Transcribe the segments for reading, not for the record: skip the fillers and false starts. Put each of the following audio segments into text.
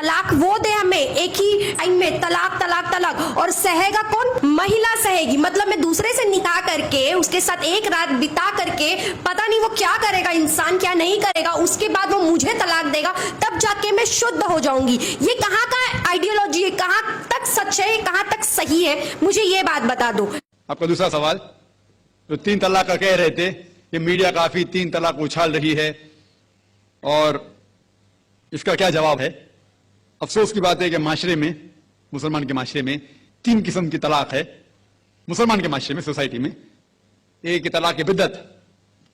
तलाक वो दे हमें एक ही टाइम में, तलाक तलाक तलाक, और सहेगा कौन? महिला सहेगी। मतलब मैं दूसरे से निकाह करके उसके साथ एक रात बिता करके पता नहीं वो क्या करेगा इंसान, क्या नहीं करेगा, उसके बाद वो मुझे तलाक देगा, तब जाके मैं शुद्ध हो जाऊंगी। ये कहाँ का आइडियोलॉजी है, कहाँ तक सच है, कहाँ तक सही है, मुझे ये बात बता दो। आपका दूसरा सवाल, जो 3 तलाक का कह रहे थे, ये मीडिया काफी 3 तलाक उछाल रही है, और इसका क्या जवाब है? अफसोस की बात है कि माशरे में, मुसलमान के माशरे में 3 किस्म की तलाक है। मुसलमान के माशरे में, सोसाइटी में, एक तलाक की बिद्दत,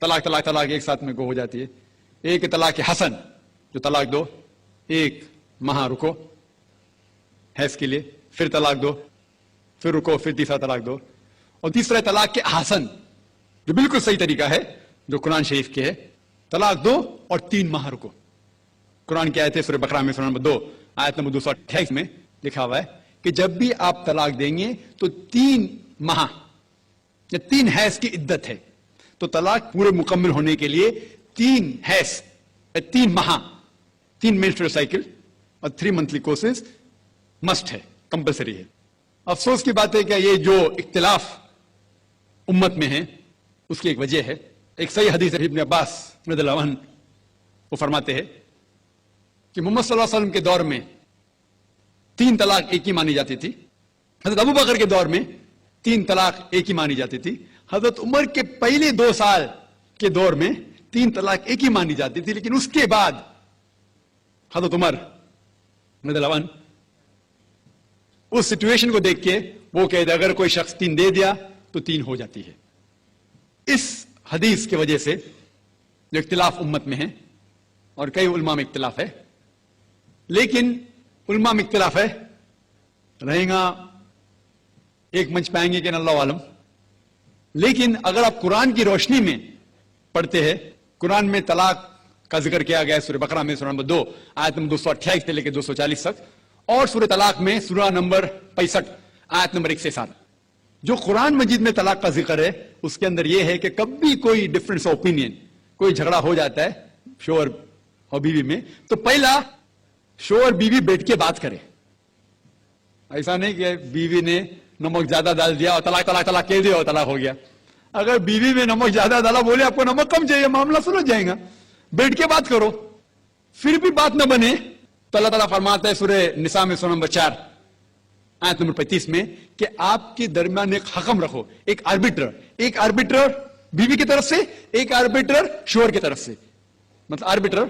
तलाक तलाक तलाक एक साथ में गो हो जाती है। एक तलाक हसन, जो तलाक दो, एक माह रुको हैज के लिए, फिर तलाक दो, फिर रुको, फिर तीसरा तलाक दो। और तीसरा तलाक के हसन, जो बिल्कुल सही तरीका है, जो कुरान शरीफ के है, तलाक दो और 3 माह रुको। कुरान की आयत है सूरह बकरा में सूरह नंबर 2 आयत नंबर 228 में लिखा हुआ है कि जब भी आप तलाक देंगे तो 3 माह या 3 हैज की इद्दत है। तो तलाक पूरे मुकम्मल होने के लिए 3 हैज, 3 माह, 3 मेंस्ट्रुअल साइकिल और 3 मंथली कोर्सेज मस्ट है, कंपलसरी है। अफसोस की बात है कि ये जो इख्तिलाफ उम्मत में है, उसकी एक वजह है। एक सही हदीस है इब्न अब्बास रज़ियल्लाहु अन्हु, वो फरमाते हैं कि मोहम्मद सल्लल्लाहु अलैहि वसल्लम के दौर में 3 तलाक एक ही मानी जाती थी। हजरत अबू बकर के दौर में 3 तलाक एक ही मानी जाती थी। हजरत उमर के पहले 2 साल के दौर में 3 तलाक एक ही मानी जाती थी। लेकिन उसके बाद हजरत उमर रज़ियल्लाहु अन्हु उस सिचुएशन को देख के वो कहते अगर कोई शख्स 3 दे दिया तो 3 हो जाती है। इस हदीस की वजह से जो इख्तिलाफ उम्मत में है, और कई उलमा में इख्तिलाफ है, लेकिन उलमा में इख्तिलाफ है, रहेगा एक मंच पाएंगे कि अल्लाह आलम। लेकिन अगर आप कुरान की रोशनी में पढ़ते हैं, कुरान में तलाक का जिक्र किया गया है सूरह बकरा में सूरह नंबर 2 आयत नंबर 228 से लेकर 240 तक, और सूरह तलाक में सूरह नंबर 65 आयत नंबर 1 से 7। जो कुरान मजीद में तलाक का जिक्र है, उसके अंदर यह है कि कभी कोई डिफरेंस ऑफ ओपिनियन, कोई झगड़ा हो जाता है शोहर और बीवी में, तो पहला शोहर बीवी बैठ के बात करे। ऐसा नहीं कि बीवी ने नमक ज्यादा डाल दिया और तलाक तलाक तलाक कह दिया और तलाक हो गया। अगर बीवी में नमक ज्यादा डाला, बोले आपको नमक कम चाहिए, मामला सुलझ जाएगा, बैठ के बात करो। फिर भी बात न बने तो अल्लाह ताला फरमाता है सूरह निसा में सूरह नंबर 4 आयत नंबर 35 में कि आपके दरमियान एक हकम रखो, एक आर्बिटर, एक आर्बिटर बीवी की तरफ से, एक आर्बिटर शोहर की तरफ से। मतलब आर्बिटर,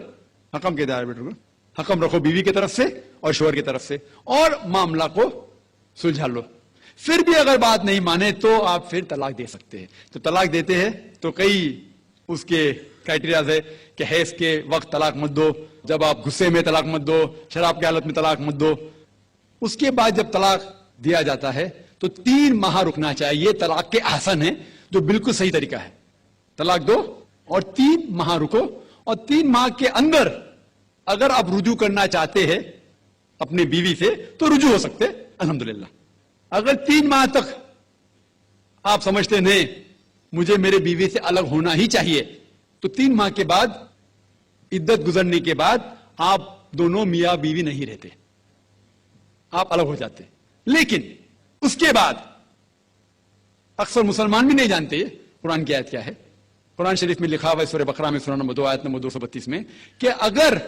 हकम कहते हैं आर्बिटर को, हकम रखो बीवी की तरफ से और शोहर की तरफ से, और मामला को सुलझा लो। फिर भी अगर बात नहीं माने तो आप फिर तलाक दे सकते हैं। तो तलाक देते हैं तो कई उसके क्राइटेरियाज है कि हैज के वक्त तलाक मत दो, जब आप गुस्से में तलाक मत दो, शराब की हालत में तलाक मत दो। उसके बाद जब तलाक दिया जाता है तो 3 माह रुकना चाहिए। तलाक के आसन है, जो बिल्कुल सही तरीका है। तलाक दो और 3 माह रुको, और 3 माह के अंदर अगर आप रुजू करना चाहते हैं अपने बीवी से तो रुजू हो सकते, अल्हम्दुलिल्लाह। अगर 3 माह तक आप समझते नहीं मुझे मेरे बीवी से अलग होना ही चाहिए, तो 3 माह के बाद, इद्दत गुजरने के बाद, आप दोनों मियां बीवी नहीं रहते, आप अलग हो जाते। लेकिन उसके बाद अक्सर मुसलमान भी नहीं जानते कुरान की आयत क्या है। कुरान शरीफ में लिखा हुआ है सूरह बकरा में सूरह नंबर 2 आयत नंबर 232 में कि अगर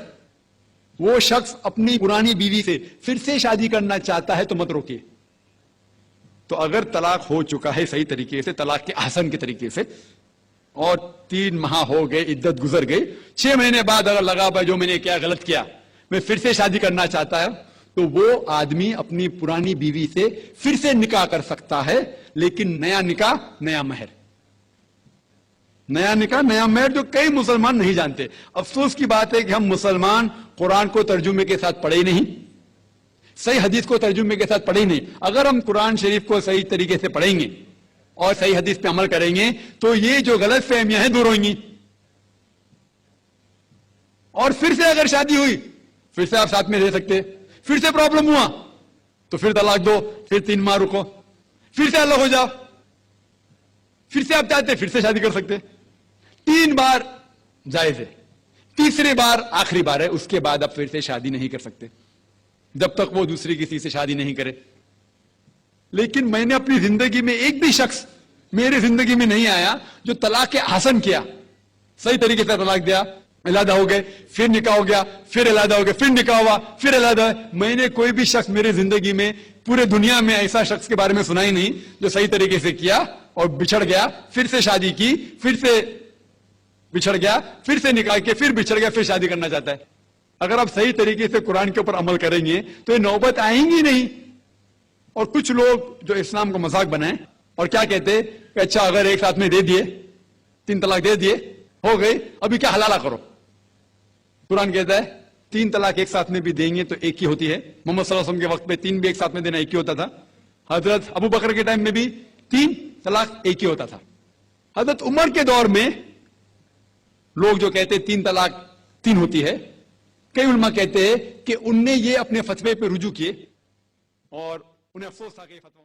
वो शख्स अपनी पुरानी बीवी से फिर से शादी करना चाहता है तो मत रोकिए। तो अगर तलाक हो चुका है सही तरीके से, तलाक के आसन के तरीके से, और 3 माह हो गए, इद्दत गुजर गई, 6 महीने बाद अगर लगा भाई जो मैंने क्या गलत किया, मैं फिर से शादी करना चाहता है, तो वो आदमी अपनी पुरानी बीवी से फिर से निकाह कर सकता है। लेकिन नया निकाह नया महर, नया निकाह नया महर, जो कई मुसलमान नहीं जानते। अफसोस की बात है कि हम मुसलमान कुरान को तर्जुमे के साथ पढ़े नहीं, सही हदीस को तर्जुमे के साथ पढ़े नहीं। अगर हम कुरान शरीफ को सही तरीके से पढ़ेंगे और सही हदीस पे अमल करेंगे तो ये जो गलत फहमियां हैं दूर होंगी। और फिर से अगर शादी हुई, फिर से आप साथ में रह सकते, फिर से प्रॉब्लम हुआ तो फिर तलाक दो, फिर 3 माह रुको, फिर से अलग हो जाओ, फिर से आप चाहते फिर से शादी कर सकते। 3 बार जायज है, तीसरे बार आखिरी बार है, उसके बाद आप फिर से शादी नहीं कर सकते। जब तक वो दूसरी किसी से शादी नहीं करे। लेकिन मैंने अपनी जिंदगी में एक भी शख्स मेरे जिंदगी में नहीं आया जो तलाक के आसन किया, सही तरीके से तलाक दिया, अलहदा हो गए, फिर निकाह हो गया, फिर अलहदा हो गया, फिर निकाह हुआ, फिर अलहदा। मैंने कोई भी शख्स मेरी जिंदगी में पूरे दुनिया में ऐसा शख्स के बारे में सुना ही नहीं जो सही तरीके से किया और बिछड़ गया, फिर से शादी की, फिर से बिछड़ गया, फिर से निकाह के, फिर बिछड़ गया, फिर शादी करना चाहता है। अगर आप सही तरीके से कुरान के ऊपर अमल करेंगे तो ये नौबत आएंगी नहीं। और कुछ लोग जो इस्लाम को मजाक बनाए और क्या कहते कि अच्छा अगर एक साथ में दे दिए, 3 तलाक दे दिए, हो गई, अभी क्या हलाला करो। कुरान कहता है 3 तलाक एक साथ में भी देंगे तो एक ही होती है। मोहम्मद सल्लल्लाहु अलैहि वसल्लम के वक्त में 3 भी एक साथ में देना एक ही होता था। हजरत अबू बकर के टाइम में भी 3 तलाक एक ही होता था। हजरत उमर के दौर में लोग जो कहते 3 तलाक 3 होती है, कई उलमा कहते हैं कि उनने ये अपने फतवे पे रुजू किए और उन्हें अफसोस था कि ये फतवा